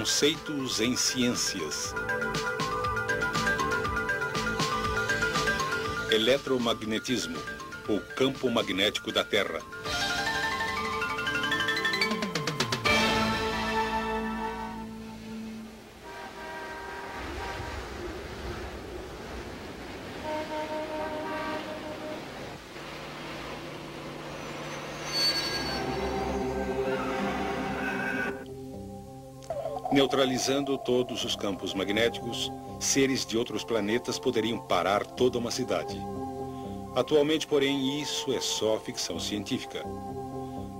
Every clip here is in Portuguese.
Conceitos em ciências. Eletromagnetismo, o campo magnético da Terra. Neutralizando todos os campos magnéticos, seres de outros planetas poderiam parar toda uma cidade. Atualmente, porém, isso é só ficção científica.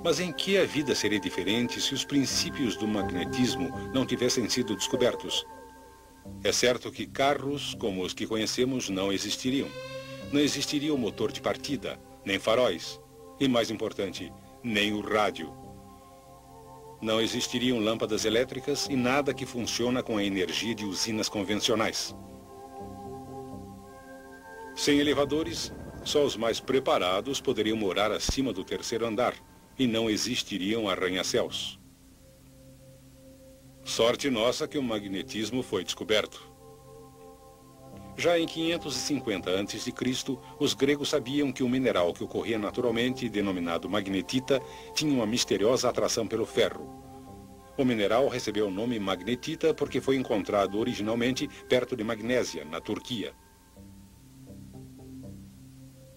Mas em que a vida seria diferente se os princípios do magnetismo não tivessem sido descobertos? É certo que carros como os que conhecemos não existiriam. Não existiria o motor de partida, nem faróis, e mais importante, nem o rádio. Não existiriam lâmpadas elétricas e nada que funciona com a energia de usinas convencionais. Sem elevadores, só os mais preparados poderiam morar acima do terceiro andar e não existiriam arranha-céus. Sorte nossa que o magnetismo foi descoberto. Já em 550 a.C., os gregos sabiam que o mineral que ocorria naturalmente, denominado magnetita, tinha uma misteriosa atração pelo ferro. O mineral recebeu o nome magnetita porque foi encontrado originalmente perto de Magnésia, na Turquia.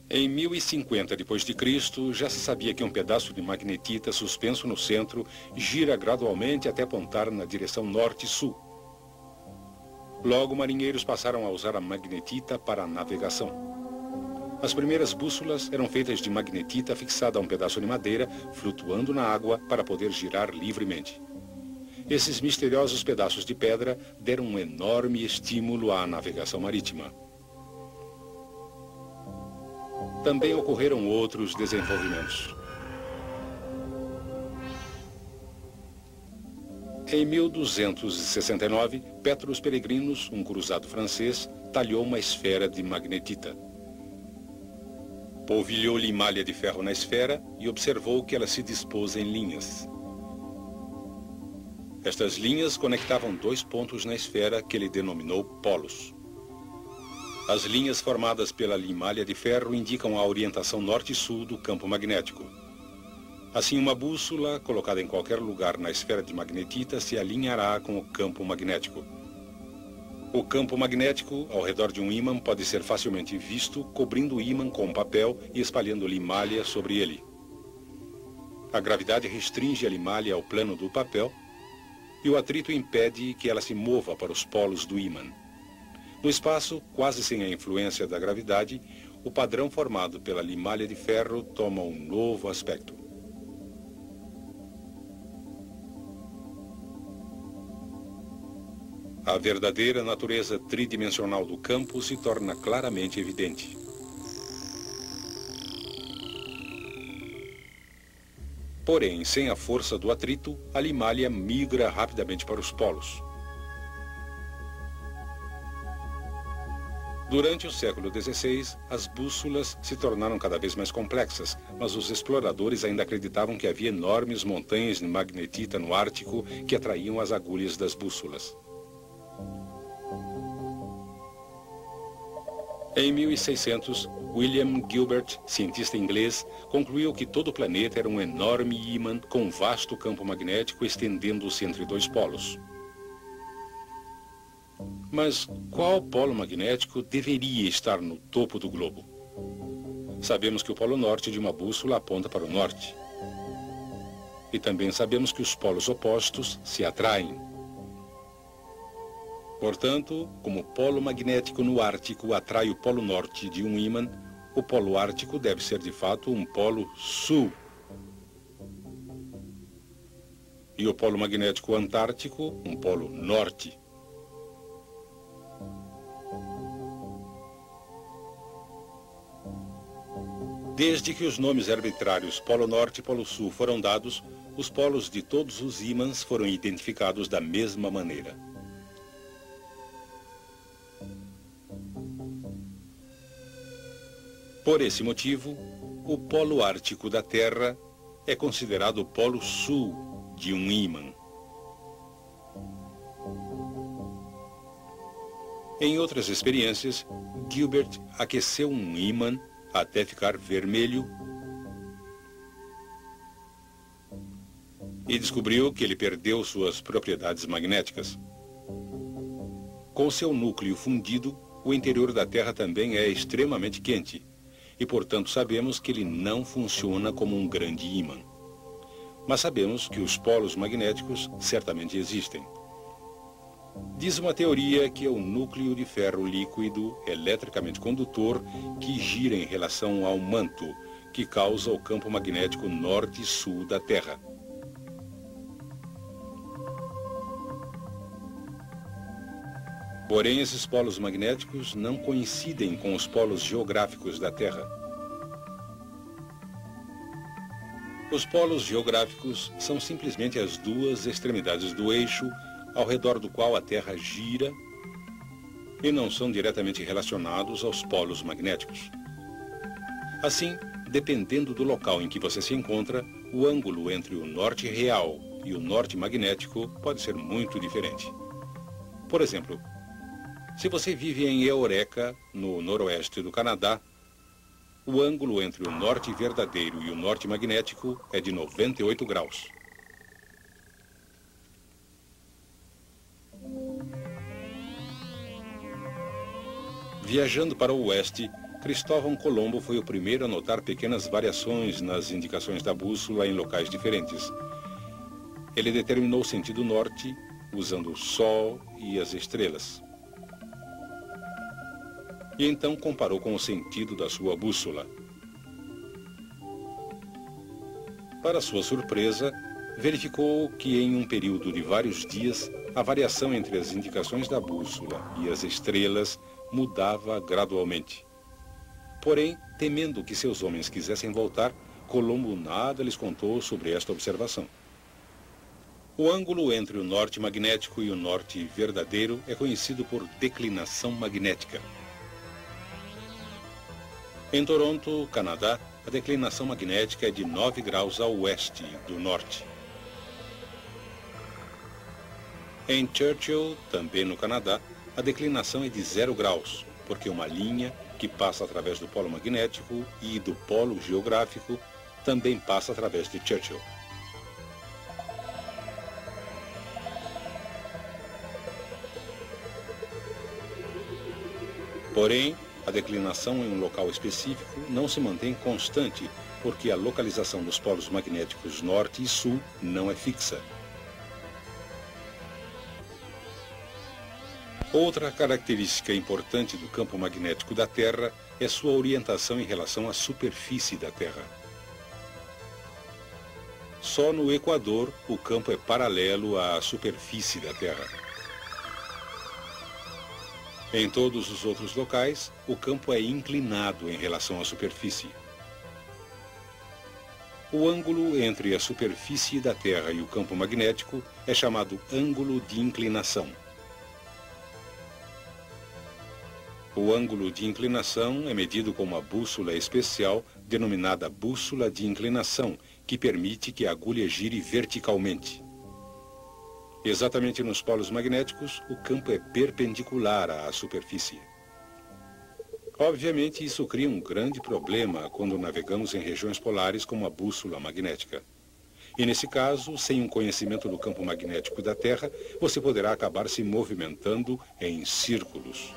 Em 1050 d.C., já se sabia que um pedaço de magnetita suspenso no centro gira gradualmente até apontar na direção norte-sul. Logo, marinheiros passaram a usar a magnetita para a navegação. As primeiras bússolas eram feitas de magnetita fixada a um pedaço de madeira, flutuando na água para poder girar livremente. Esses misteriosos pedaços de pedra deram um enorme estímulo à navegação marítima. Também ocorreram outros desenvolvimentos. Em 1269, Petrus Peregrinus, um cruzado francês, talhou uma esfera de magnetita. Polvilhou-lhe malha de ferro na esfera e observou que ela se dispôs em linhas. Estas linhas conectavam dois pontos na esfera que ele denominou polos. As linhas formadas pela limalha de ferro indicam a orientação norte e sul do campo magnético. Assim, uma bússola, colocada em qualquer lugar na esfera de magnetita, se alinhará com o campo magnético. O campo magnético, ao redor de um ímã, pode ser facilmente visto, cobrindo o ímã com papel e espalhando limalha sobre ele. A gravidade restringe a limalha ao plano do papel e o atrito impede que ela se mova para os polos do ímã. No espaço, quase sem a influência da gravidade, o padrão formado pela limalha de ferro toma um novo aspecto. A verdadeira natureza tridimensional do campo se torna claramente evidente. Porém, sem a força do atrito, a limalha migra rapidamente para os polos. Durante o século XVI, as bússolas se tornaram cada vez mais complexas, mas os exploradores ainda acreditavam que havia enormes montanhas de magnetita no Ártico que atraíam as agulhas das bússolas. Em 1600, William Gilbert, cientista inglês, concluiu que todo o planeta era um enorme ímã com um vasto campo magnético estendendo-se entre dois polos. Mas qual polo magnético deveria estar no topo do globo? Sabemos que o polo norte de uma bússola aponta para o norte. E também sabemos que os polos opostos se atraem. Portanto, como o polo magnético no Ártico atrai o polo norte de um ímã, o polo ártico deve ser de fato um polo sul. E o polo magnético antártico, um polo norte. Desde que os nomes arbitrários Polo Norte e Polo Sul foram dados, os polos de todos os ímãs foram identificados da mesma maneira. Por esse motivo, o polo ártico da Terra é considerado o polo sul de um ímã. Em outras experiências, Gilbert aqueceu um ímã até ficar vermelho e descobriu que ele perdeu suas propriedades magnéticas. Com seu núcleo fundido, o interior da Terra também é extremamente quente e, portanto, sabemos que ele não funciona como um grande ímã. Mas sabemos que os polos magnéticos certamente existem. Diz uma teoria que é o núcleo de ferro líquido eletricamente condutor que gira em relação ao manto, que causa o campo magnético norte e sul da Terra. Porém, esses polos magnéticos não coincidem com os polos geográficos da Terra. Os polos geográficos são simplesmente as duas extremidades do eixo ao redor do qual a Terra gira e não são diretamente relacionados aos polos magnéticos. Assim, dependendo do local em que você se encontra, o ângulo entre o norte real e o norte magnético pode ser muito diferente. Por exemplo, se você vive em Eureka, no noroeste do Canadá, o ângulo entre o norte verdadeiro e o norte magnético é de 98 graus. Viajando para o oeste, Cristóvão Colombo foi o primeiro a notar pequenas variações nas indicações da bússola em locais diferentes. Ele determinou o sentido norte usando o Sol e as estrelas. E então comparou com o sentido da sua bússola. Para sua surpresa, verificou que em um período de vários dias, a variação entre as indicações da bússola e as estrelas mudava gradualmente. Porém, temendo que seus homens quisessem voltar, Colombo nada lhes contou sobre esta observação. O ângulo entre o norte magnético e o norte verdadeiro é conhecido por declinação magnética. Em Toronto, Canadá, a declinação magnética é de 9 graus a oeste do norte. Em Churchill, também no Canadá, a declinação é de 0 graus, porque uma linha que passa através do polo magnético e do polo geográfico também passa através de Churchill. Porém, a declinação em um local específico não se mantém constante, porque a localização dos polos magnéticos norte e sul não é fixa. Outra característica importante do campo magnético da Terra é sua orientação em relação à superfície da Terra. Só no Equador o campo é paralelo à superfície da Terra. Em todos os outros locais, o campo é inclinado em relação à superfície. O ângulo entre a superfície da Terra e o campo magnético é chamado ângulo de inclinação. O ângulo de inclinação é medido com uma bússola especial denominada bússola de inclinação, que permite que a agulha gire verticalmente. Exatamente nos polos magnéticos, o campo é perpendicular à superfície. Obviamente, isso cria um grande problema quando navegamos em regiões polares com uma bússola magnética. E nesse caso, sem um conhecimento do campo magnético da Terra, você poderá acabar se movimentando em círculos.